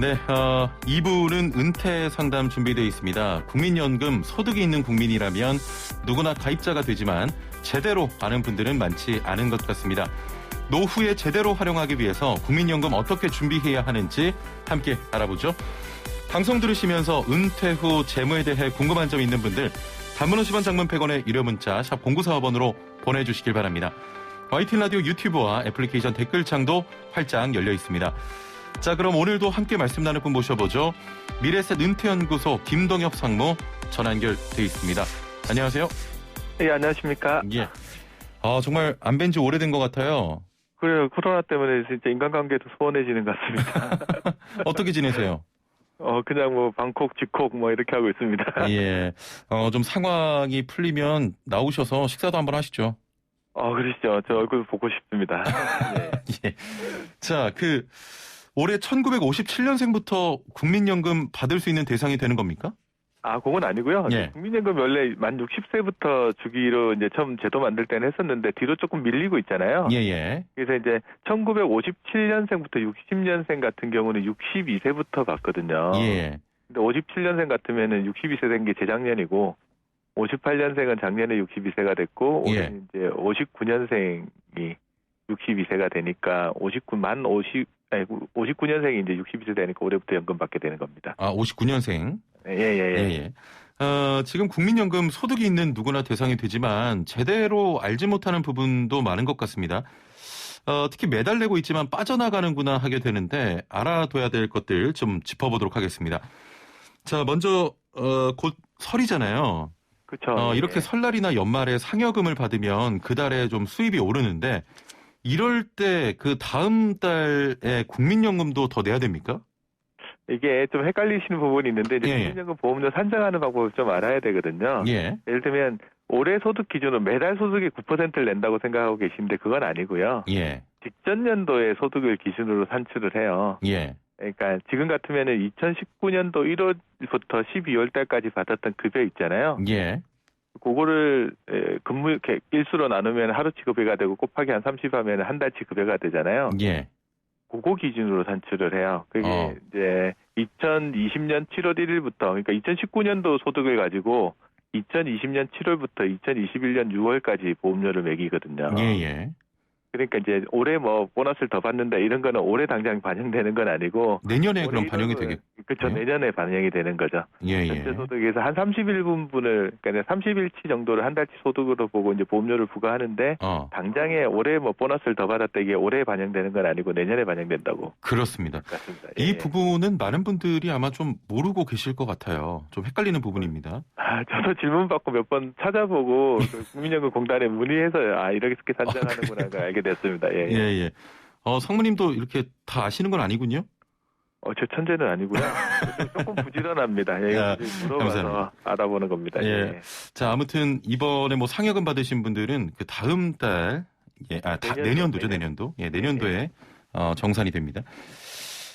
네, 2부는 은퇴 상담 준비되어 있습니다. 국민연금 소득이 있는 국민이라면 누구나 가입자가 되지만 제대로 아는 분들은 많지 않은 것 같습니다. 노후에 제대로 활용하기 위해서 국민연금 어떻게 준비해야 하는지 함께 알아보죠. 방송 들으시면서 은퇴 후 재무에 대해 궁금한 점 있는 분들 단문 50원 장문 100원의 유료 문자 샵 0945번으로 보내주시길 바랍니다. YTN 라디오 유튜브와 애플리케이션 댓글창도 활짝 열려 있습니다. 자, 그럼 오늘도 함께 말씀 나눌 분 모셔보죠. 미래셋 은퇴연구소 김동엽 상무 전화 연결돼 있습니다. 안녕하세요. 네, 안녕하십니까. 예. 정말 안 뵌 지 오래된 것 같아요. 그래요. 코로나 때문에 진짜 인간관계도 소원해지는 것 같습니다. 어떻게 지내세요? 그냥 뭐 방콕, 직콕 뭐 이렇게 하고 있습니다. 예. 좀 상황이 풀리면 나오셔서 식사도 한번 하시죠. 그러시죠. 저 얼굴 보고 싶습니다. 네. 예. 자, 올해 1957년생부터 국민연금 받을 수 있는 대상이 되는 겁니까? 그건 아니고요. 예. 국민연금 원래 만 60세부터 주기로 이제 처음 제도 만들 때는 했었는데 뒤로 조금 밀리고 있잖아요. 예. 그래서 이제 1957년생부터 60년생 같은 경우는 62세부터 받거든요. 예. 근데 57년생 같으면은 62세 된 게 재작년이고 58년생은 작년에 62세가 됐고 예. 올해 이제 59년생이 62세가 되니까 59년생이 이제 62세 되니까 올해부터 연금 받게 되는 겁니다. 59년생. 예. 지금 국민연금 소득이 있는 누구나 대상이 되지만 제대로 알지 못하는 부분도 많은 것 같습니다. 특히 매달 내고 있지만 빠져나가는구나 하게 되는데 알아둬야 될 것들 좀 짚어보도록 하겠습니다. 자, 먼저 곧 설이잖아요. 그렇죠. 이렇게 설날이나 연말에 상여금을 받으면 그 달에 좀 수입이 오르는데 이럴 때 그 다음 달에 국민연금도 더 내야 됩니까? 이게 좀 헷갈리시는 부분이 있는데 이제 예. 국민연금 보험료 산정하는 방법을 좀 알아야 되거든요. 예. 예를 들면 올해 소득 기준으로 매달 소득의 9%를 낸다고 생각하고 계시는데 그건 아니고요. 예. 직전 연도의 소득을 기준으로 산출을 해요. 예. 그러니까 지금 같으면은 2019년도 1월부터 12월 달까지 받았던 급여 있잖아요. 예. 그거를 근무 일수로 나누면 하루치 급여가 되고 곱하기 한 30 하면 한 달치 급여가 되잖아요. 예. 그거 기준으로 산출을 해요. 그게 이제 2020년 7월 1일부터 그러니까 2019년도 소득을 가지고 2020년 7월부터 2021년 6월까지 보험료를 매기거든요. 예. 그러니까 이제 올해 뭐 보너스를 더 받는다 이런 거는 올해 당장 반영되는 건 아니고 내년에 그럼 반영이 되겠. 그렇죠. 네? 내년에 반영이 되는 거죠. 예. 전체 소득에서 한 31분분을 그러니까 30일치 정도를 한 달치 소득으로 보고 이제 보험료를 부과하는데 당장에 올해 뭐 보너스를 더 받았다 이게 올해 반영되는 건 아니고 내년에 반영된다고. 그렇습니다. 맞습니다. 이 부분은 많은 분들이 아마 좀 모르고 계실 것 같아요. 좀 헷갈리는 부분입니다. 저도 질문 받고 몇 번 찾아보고 국민연금 공단에 문의해서 이렇게 산정하는구나 알게 됐습니다. 예. 상무님도 이렇게 다 아시는 건 아니군요. 저 천재는 아니고요. 조금 부지런합니다. 물어봐서 감사합니다. 알아보는 겁니다. 예. 자, 아무튼 이번에 뭐 상여금 받으신 분들은 그 다음 달, 내년도죠, 내년도. 예, 내년도에 정산이 됩니다.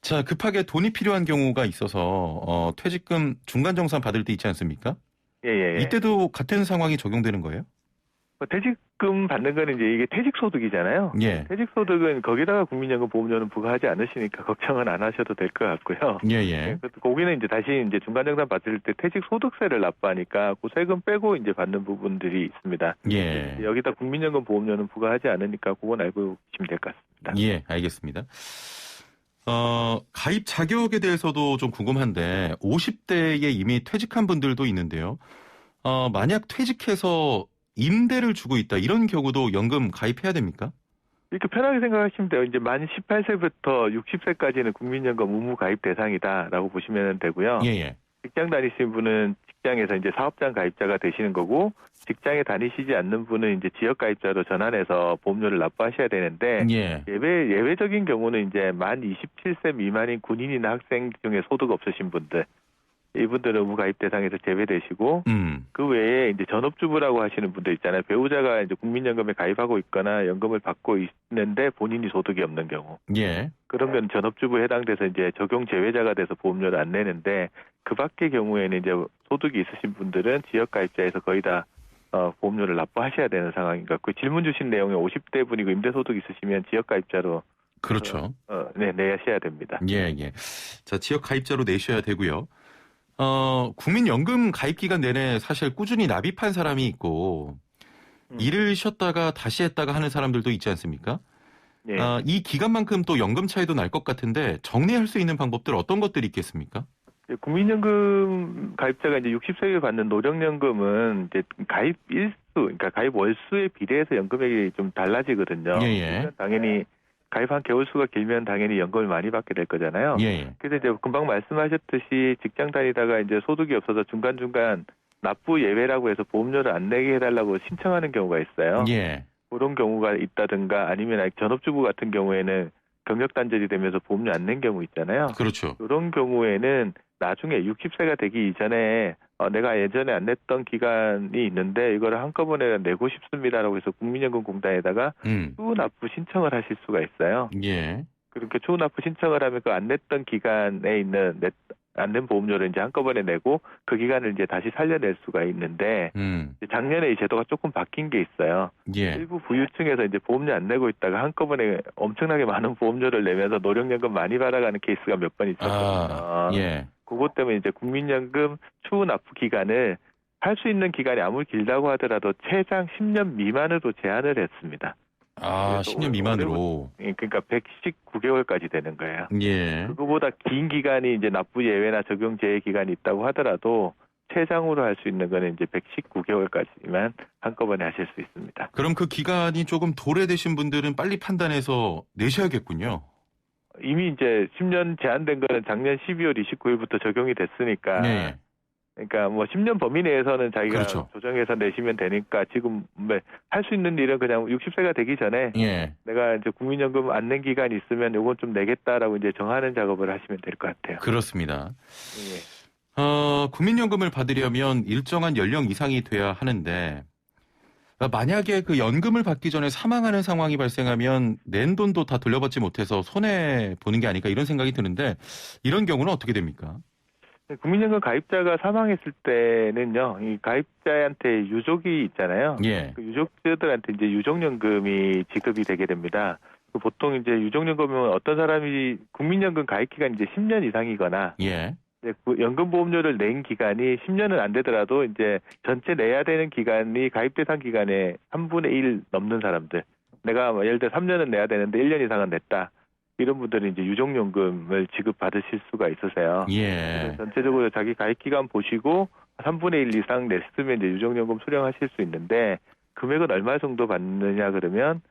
자, 급하게 돈이 필요한 경우가 있어서 퇴직금 중간 정산 받을 때 있지 않습니까? 예. 이때도 같은 상황이 적용되는 거예요? 퇴직금 받는 거는 이제 이게 퇴직소득이잖아요. 예. 퇴직소득은 거기다가 국민연금 보험료는 부과하지 않으시니까 걱정은 안 하셔도 될 것 같고요. 예. 거기는 이제 다시 이제 중간정산 받을 때 퇴직소득세를 납부하니까 그 세금 빼고 이제 받는 부분들이 있습니다. 예. 여기다 국민연금 보험료는 부과하지 않으니까 그건 알고 계시면 될 것 같습니다. 예, 알겠습니다. 가입 자격에 대해서도 좀 궁금한데 50대에 이미 퇴직한 분들도 있는데요. 만약 퇴직해서 임대를 주고 있다 이런 경우도 연금 가입해야 됩니까? 이렇게 편하게 생각하시면 돼요. 이제 만 18세부터 60세까지는 국민연금 의무 가입 대상이다라고 보시면 되고요. 예. 직장 다니시는 분은 직장에서 이제 사업장 가입자가 되시는 거고 직장에 다니시지 않는 분은 이제 지역 가입자로 전환해서 보험료를 납부하셔야 되는데 예외적인 경우는 이제 만 27세 미만인 군인이나 학생 중에 소득 없으신 분들 이분들은 의무 가입 대상에서 제외되시고 그 외에 이제 전업주부라고 하시는 분들 있잖아요. 배우자가 이제 국민연금에 가입하고 있거나 연금을 받고 있는데 본인이 소득이 없는 경우. 그러면 전업주부에 해당돼서 이제 적용 제외자가 돼서 보험료를 안 내는데 그 밖의 경우에는 이제 소득이 있으신 분들은 지역 가입자에서 거의 다 보험료를 납부하셔야 되는 상황인가. 그 질문 주신 내용에 50대 분이고 임대소득 있으시면 지역 가입자로 그렇죠. 네, 내셔야 됩니다. 예, 예. 자, 지역 가입자로 내셔야 되고요. 국민연금 가입 기간 내내 사실 꾸준히 납입한 사람이 있고 일을 쉬었다가 다시 했다가 하는 사람들도 있지 않습니까? 예. 이 기간만큼 또 연금 차이도 날 것 같은데 정리할 수 있는 방법들 어떤 것들이 있겠습니까? 국민연금 가입자가 이제 60세 에 받는 노령연금은 이제 가입 일수, 그러니까 가입 월수에 비례해서 연금액이 좀 달라지거든요. 예, 예. 당연히 가입한 개월 수가 길면 당연히 연금을 많이 받게 될 거잖아요. 예, 예. 그래서 이제 금방 말씀하셨듯이 직장 다니다가 이제 소득이 없어서 중간중간 납부 예외라고 해서 보험료를 안 내게 해달라고 신청하는 경우가 있어요. 예. 그런 경우가 있다든가 아니면 전업주부 같은 경우에는 경력 단절이 되면서 보험료 안 낸 경우 있잖아요. 그렇죠. 이런 경우에는 나중에 60세가 되기 이전에 내가 예전에 안 냈던 기간이 있는데 이거를 한꺼번에 내고 싶습니다라고 해서 국민연금공단에다가 추후 납부 신청을 하실 수가 있어요. 예. 그렇게 추후 납부 신청을 하면 그 안 냈던 기간에 있는 안 낸 보험료를 이제 한꺼번에 내고 그 기간을 이제 다시 살려낼 수가 있는데 작년에 이 제도가 조금 바뀐 게 있어요. 예. 일부 부유층에서 이제 보험료 안 내고 있다가 한꺼번에 엄청나게 많은 보험료를 내면서 노령연금 많이 받아가는 케이스가 몇 번 있었거든요. 예. 그것 때문에 이제 국민연금 추후 납부 기간을 할 수 있는 기간이 아무리 길다고 하더라도 최장 10년 미만으로 제한을 했습니다. 10년 미만으로. 그러니까 119개월까지 되는 거예요. 예. 그거보다 긴 기간이 이제 납부 예외나 적용 제외 기간이 있다고 하더라도 최장으로 할 수 있는 거는 이제 119개월까지만 한꺼번에 하실 수 있습니다. 그럼 그 기간이 조금 도래되신 분들은 빨리 판단해서 내셔야겠군요. 이미 이제 10년 제한된 거는 작년 12월 29일부터 적용이 됐으니까. 네. 그러니까 뭐 10년 범위 내에서는 자기가 그렇죠. 조정해서 내시면 되니까 지금 할 수 있는 일은 그냥 60세가 되기 전에 예. 내가 이제 국민연금 안 낸 기간이 있으면 요건 좀 내겠다라고 이제 정하는 작업을 하시면 될 것 같아요. 그렇습니다. 예. 국민연금을 받으려면 일정한 연령 이상이 돼야 하는데 만약에 그 연금을 받기 전에 사망하는 상황이 발생하면 낸 돈도 다 돌려받지 못해서 손해 보는 게 아닐까 이런 생각이 드는데 이런 경우는 어떻게 됩니까? 국민연금 가입자가 사망했을 때는요, 이 가입자한테 유족이 있잖아요. 예. 그 유족들한테 이제 유족연금이 지급이 되게 됩니다. 보통 이제 유족연금은 어떤 사람이 국민연금 가입 기간이 이제 10년 이상이거나, 예. 연금보험료를 낸 기간이 10년은 안 되더라도 이제 전체 내야 되는 기간이 가입 대상 기간의 3분의 1 넘는 사람들. 내가 예를 들어 3년은 내야 되는데 1년 이상은 냈다. 이런 분들은 이제 유족연금을 지급받으실 수가 있으세요. 예. 전체적으로 자기 가입 기간 보시고 3분의 1 이상 냈으면 이제 유족연금 수령하실 수 있는데 금액은 얼마 정도 받느냐 그러면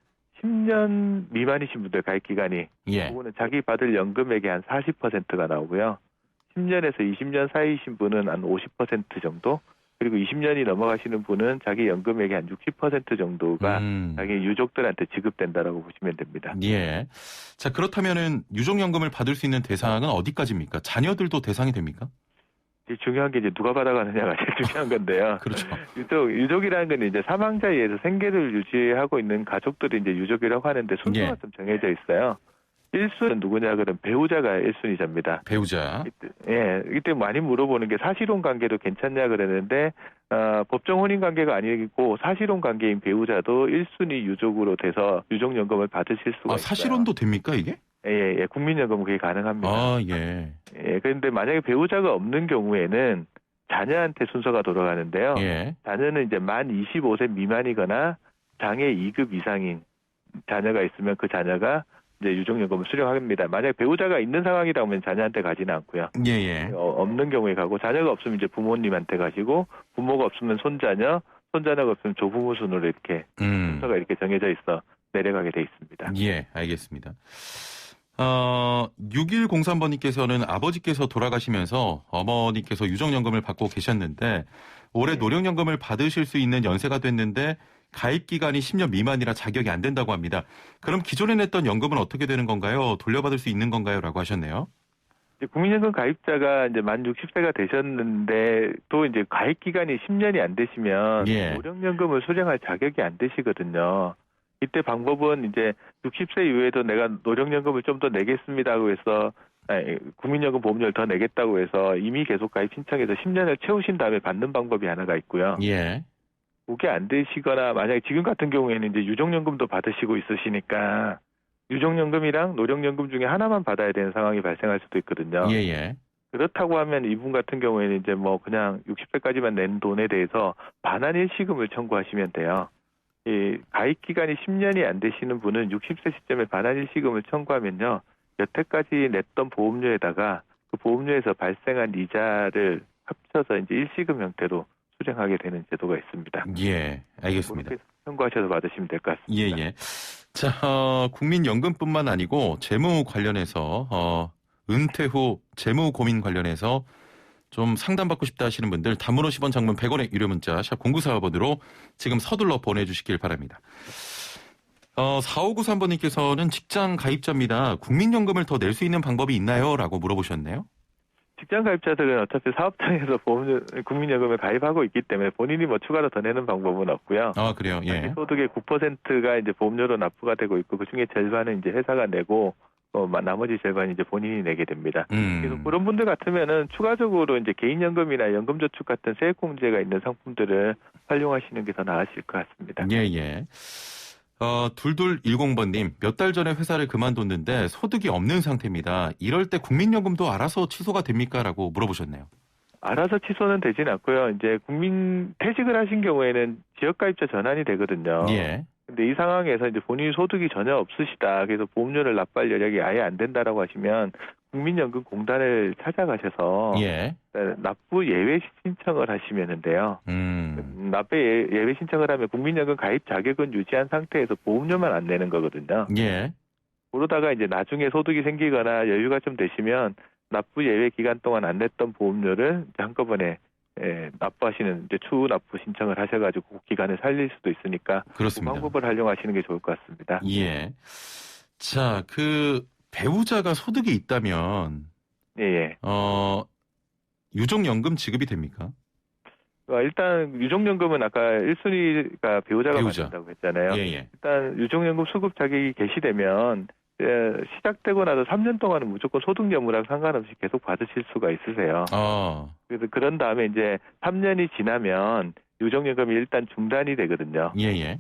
10년 미만이신 분들 가입 기간이 그거는 자기 받을 연금액의 한 40%가 나오고요. 10년에서 20년 사이이신 분은 한 50% 정도, 그리고 20년이 넘어가시는 분은 자기 연금액의 한 60% 정도가 자기 유족들한테 지급된다라고 보시면 됩니다. 예. 자, 그렇다면은 유족연금을 받을 수 있는 대상은 어디까지입니까? 자녀들도 대상이 됩니까? 중요한 게 이제 누가 받아가느냐가 제일 중요한 건데요. 그렇죠. 유족이라는 건 이제 사망자에 의해서 생계를 유지하고 있는 가족들이 이제 유족이라고 하는데 순서가 좀 정해져 있어요. 1순은 누구냐 그러면 배우자가 1순위자입니다. 배우자. 이때 많이 물어보는 게 사실혼 관계도 괜찮냐 그러는데 법정 혼인 관계가 아니고 사실혼 관계인 배우자도 1순위 유족으로 돼서 유족연금을 받으실 수가 있어요. 사실혼도 됩니까 이게? 예, 국민연금은 그게 가능합니다. 예. 그런데 만약에 배우자가 없는 경우에는 자녀한테 순서가 돌아가는데요. 예. 자녀는 이제 만 25세 미만이거나 장애 2급 이상인 자녀가 있으면 그 자녀가 이제 유족연금을 수령합니다. 만약 배우자가 있는 상황이다 보면 자녀한테 가지는 않고요. 예. 없는 경우에 가고 자녀가 없으면 이제 부모님한테 가시고 부모가 없으면 손자녀, 손자녀가 없으면 조부모 순으로 이렇게 순서가 이렇게 정해져 있어 내려가게 돼 있습니다. 예, 알겠습니다. 6103번님께서는 아버지께서 돌아가시면서 어머니께서 유족연금을 받고 계셨는데 올해 노령연금을 받으실 수 있는 연세가 됐는데 가입 기간이 10년 미만이라 자격이 안 된다고 합니다. 그럼 기존에 냈던 연금은 어떻게 되는 건가요? 돌려받을 수 있는 건가요? 라고 하셨네요. 국민연금 가입자가 이제 만 60세가 되셨는데 또 이제 가입 기간이 10년이 안 되시면 노령연금을 수령할 자격이 안 되시거든요. 이때 방법은 이제 60세 이후에도 내가 노령연금을 좀 더 내겠습니다고 해서 국민연금 보험료를 더 내겠다고 해서 이미 계속 가입 신청해서 10년을 채우신 다음에 받는 방법이 하나가 있고요. 예. 그게 안 되시거나 만약에 지금 같은 경우에는 이제 유족연금도 받으시고 있으시니까 유족연금이랑 노령연금 중에 하나만 받아야 되는 상황이 발생할 수도 있거든요. 예. 그렇다고 하면 이분 같은 경우에는 이제 뭐 그냥 60세까지만 낸 돈에 대해서 반환 일시금을 청구하시면 돼요. 이 가입 기간이 10년이 안 되시는 분은 60세 시점에 반환 일시금을 청구하면요. 여태까지 냈던 보험료에다가 그 보험료에서 발생한 이자를 합쳐서 이제 일시금 형태로 수령하게 되는 제도가 있습니다. 예, 알겠습니다. 그렇게 청구하셔서 받으시면 될 것 같습니다. 예. 자, 국민연금뿐만 아니고 재무 관련해서 은퇴 후 재무 고민 관련해서 좀 상담받고 싶다 하시는 분들 단문 50원 장문 100원의 유료 문자 샵 0945번으로 지금 서둘러 보내주시길 바랍니다. 4593번님께서는 직장 가입자입니다. 국민연금을 더 낼 수 있는 방법이 있나요? 라고 물어보셨네요. 직장 가입자들은 어차피 사업장에서 국민연금에 가입하고 있기 때문에 본인이 뭐 추가로 더 내는 방법은 없고요. 아, 그래요? 예. 소득의 9%가 이제 보험료로 납부가 되고 있고 그 중에 절반은 이제 회사가 내고 나머지 절반이 이제 본인이 내게 됩니다. 그래서 그런 분들 같으면은 추가적으로 이제 개인연금이나 연금저축 같은 세액공제가 있는 상품들을 활용하시는 게 더 나으실 것 같습니다. 예. 2210번님, 몇 달 전에 회사를 그만뒀는데 소득이 없는 상태입니다. 이럴 때 국민연금도 알아서 취소가 됩니까? 라고 물어보셨네요. 알아서 취소는 되진 않고요. 이제 퇴직을 하신 경우에는 지역가입자 전환이 되거든요. 예. 근데 이 상황에서 이제 본인 소득이 전혀 없으시다. 그래서 보험료를 납부할 여력이 아예 안 된다라고 하시면 국민연금공단을 찾아가셔서 예. 납부 예외 신청을 하시면은데요. 납부 예외 신청을 하면 국민연금 가입 자격은 유지한 상태에서 보험료만 안 내는 거거든요. 예. 그러다가 이제 나중에 소득이 생기거나 여유가 좀 되시면 납부 예외 기간 동안 안 냈던 보험료를 한꺼번에 납부하시는 이제 추후 납부 신청을 하셔가지고 그 기간을 살릴 수도 있으니까 그렇습니다. 그 방법을 활용하시는 게 좋을 것 같습니다. 예. 자, 배우자가 소득이 있다면 예. 유족연금 지급이 됩니까? 일단 유족연금은 아까 1순위가 배우자가 받는다고 했잖아요. 예. 일단 유족연금 수급 자격이 개시되면 시작되고 나서 3년 동안은 무조건 소득 여부랑 상관없이 계속 받으실 수가 있으세요. 그래서 그런 다음에 이제 3년이 지나면 유족연금이 일단 중단이 되거든요. 예.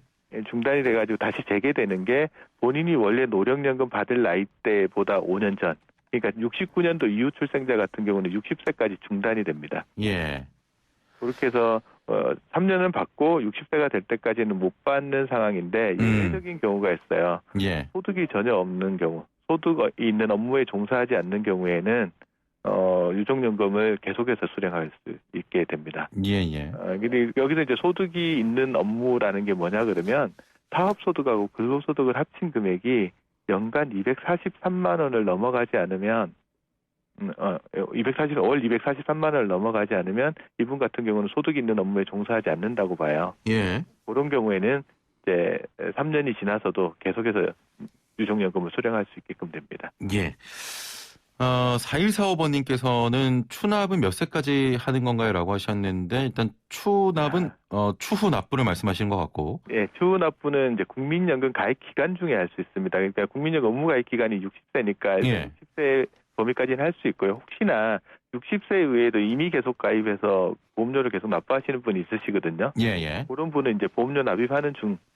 중단이 돼가지고 다시 재개되는 게 본인이 원래 노령연금 받을 나이대보다 5년 전. 그러니까 69년도 이후 출생자 같은 경우는 60세까지 중단이 됩니다. 예. 그렇게 해서 3년은 받고 60세가 될 때까지는 못 받는 상황인데 예외적인 경우가 있어요. 예. 소득이 전혀 없는 경우, 소득이 있는 업무에 종사하지 않는 경우에는 유족연금을 계속해서 수령할 수 있게 됩니다. 예. 근데 여기서 이제 소득이 있는 업무라는 게 뭐냐 그러면 사업소득하고 근로소득을 합친 금액이 연간 243만 원을 넘어가지 않으면 월 243만 원을 넘어가지 않으면 이분 같은 경우는 소득이 있는 업무에 종사하지 않는다고 봐요. 예. 그런 경우에는 이제 3년이 지나서도 계속해서 유족연금을 수령할 수 있게끔 됩니다. 예. 4145번님께서는 추납은 몇 세까지 하는 건가요? 라고 하셨는데 일단 추납은 추후 납부를 말씀하시는 것 같고. 예, 추후 납부는 이제 국민연금 가입 기간 중에 할 수 있습니다. 그러니까 국민연금 업무 가입 기간이 60세니까 60세 범위까지는 할 수 있고요. 혹시나 60세 이후에도 이미 계속 가입해서 보험료를 계속 납부하시는 분이 있으시거든요. 예. 그런 분은 이제 보험료 납입하는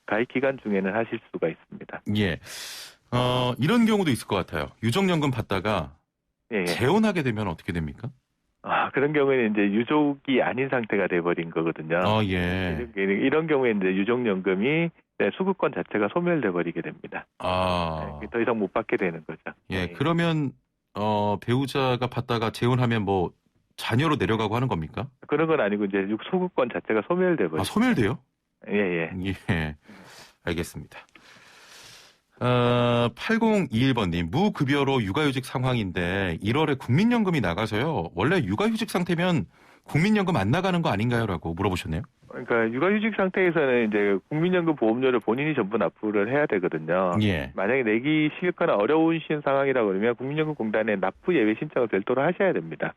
가입 기간 중에는 하실 수가 있습니다. 예. 이런 경우도 있을 것 같아요. 유족연금 받다가 재혼하게 되면 어떻게 됩니까? 그런 경우에는 이제 유족이 아닌 상태가 돼버린 거거든요. 예. 이런 경우에 이제 유족연금이 수급권 자체가 소멸돼 버리게 됩니다. 더 이상 못 받게 되는 거죠. 예. 그러면 배우자가 받다가 재혼하면 뭐 자녀로 내려가고 하는 겁니까? 그런 건 아니고 이제 소급권 자체가 소멸돼 버리죠. 소멸돼요? 예. 알겠습니다. 8021번님, 무급여로 육아휴직 상황인데 1월에 국민연금이 나가서요. 원래 육아휴직 상태면 국민연금 안 나가는 거 아닌가요? 라고 물어보셨네요. 그러니까 육아휴직 상태에서는 이제 국민연금 보험료를 본인이 전부 납부를 해야 되거든요. 예. 만약에 내기 싫거나 어려우신 상황이라고 그러면 국민연금공단에 납부 예외 신청을 별도로 하셔야 됩니다.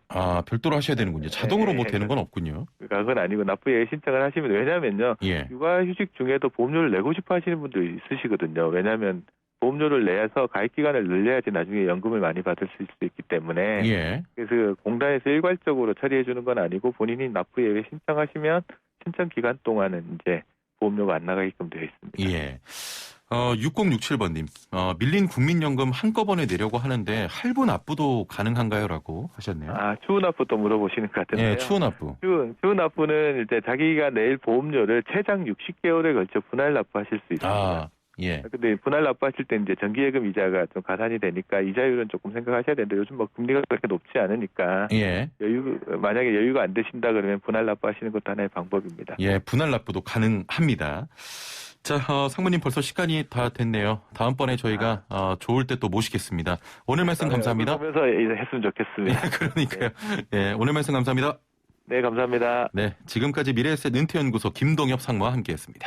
별도로 하셔야 되는군요. 자동으로 못 되는 건 없군요. 그러니까 그건 아니고 납부 예외 신청을 하시면 왜냐면요. 육아휴직 중에도 보험료를 내고 싶어 하시는 분들이 있으시거든요. 왜냐하면 보험료를 내서 가입 기간을 늘려야지 나중에 연금을 많이 받을 수 있기 때문에 그래서 공단에서 일괄적으로 처리해 주는 건 아니고 본인이 납부 예외 신청하시면 신청 기간 동안은 이제 보험료가 안 나가게끔 되어 있습니다. 예. 6067번님, 밀린 국민연금 한꺼번에 내려고 하는데 할부 납부도 가능한가요? 라고 하셨네요. 추후 납부도 물어보시는 것 같은데요. 네, 추후 납부. 추후 납부는 이제 자기가 낼 보험료를 최장 60개월에 걸쳐 분할 납부하실 수 있습니다. 예. 근데 분할 납부하실 때 이제 정기예금 이자가 좀 가산이 되니까 이자율은 조금 생각하셔야 되는데 요즘 뭐 금리가 그렇게 높지 않으니까 예. 만약에 여유가 안 되신다 그러면 분할 납부하시는 것도 하나의 방법입니다. 예, 분할 납부도 가능합니다. 자, 상무님 벌써 시간이 다 됐네요. 다음번에 저희가 좋을 때 또 모시겠습니다. 오늘 말씀 감사합니다. 보면서 했으면 좋겠습니다. 네, 그러니까요. 네, 오늘 말씀 감사합니다. 네, 감사합니다. 네, 지금까지 미래에셋 은퇴연구소 김동엽 상무와 함께했습니다.